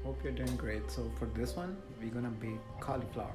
Hope you're doing great. So for this one, we're gonna bake cauliflower.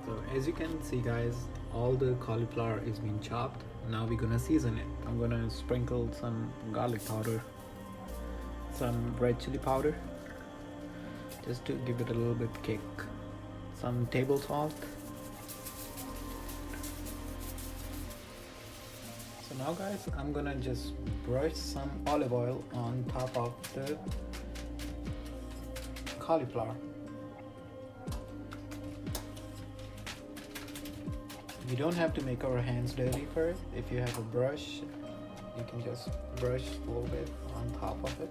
So as you can see guys, all the cauliflower is being chopped. Now we're gonna season it. I'm gonna sprinkle some garlic powder, some red chili powder, just to give it a little bit kick, some table salt. So now guys, I'm gonna just brush some olive oil on top of the cauliflower. You don't have to make our hands dirty for it. If you have a brush, you can just brush a little bit on top of it.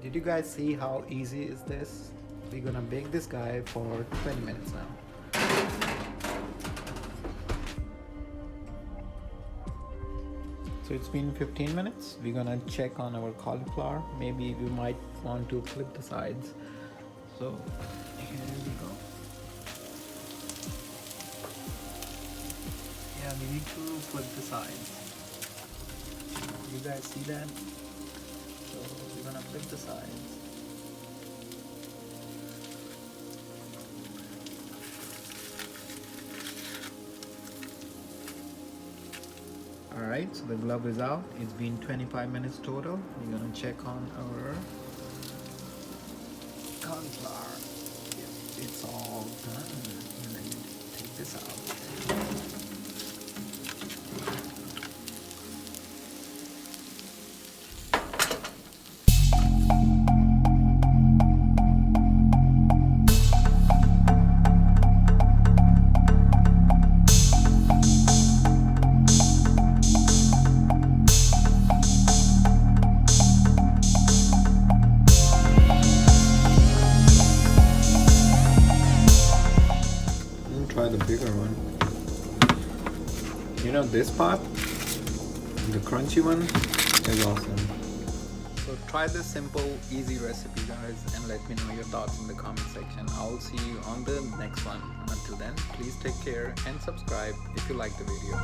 Did you guys see how easy is this? We're gonna bake this guy for 20 minutes now. So it's been 15 minutes. We're gonna check on our cauliflower. Maybe we might want to flip the sides. So here we go. Yeah, we need to flip the sides. You guys see that? So we're gonna flip the sides. Alright, so the glove is out. It's been 25 minutes total. We're gonna check on our cauliflower. Yep, it's all done. And then take this out. Try the bigger one. You know, this part, the crunchy one, is awesome. So try this simple, easy recipe guys, and let me know your thoughts in the comment section. I'll see you on the next one. Until then, please take care and subscribe if you like the video.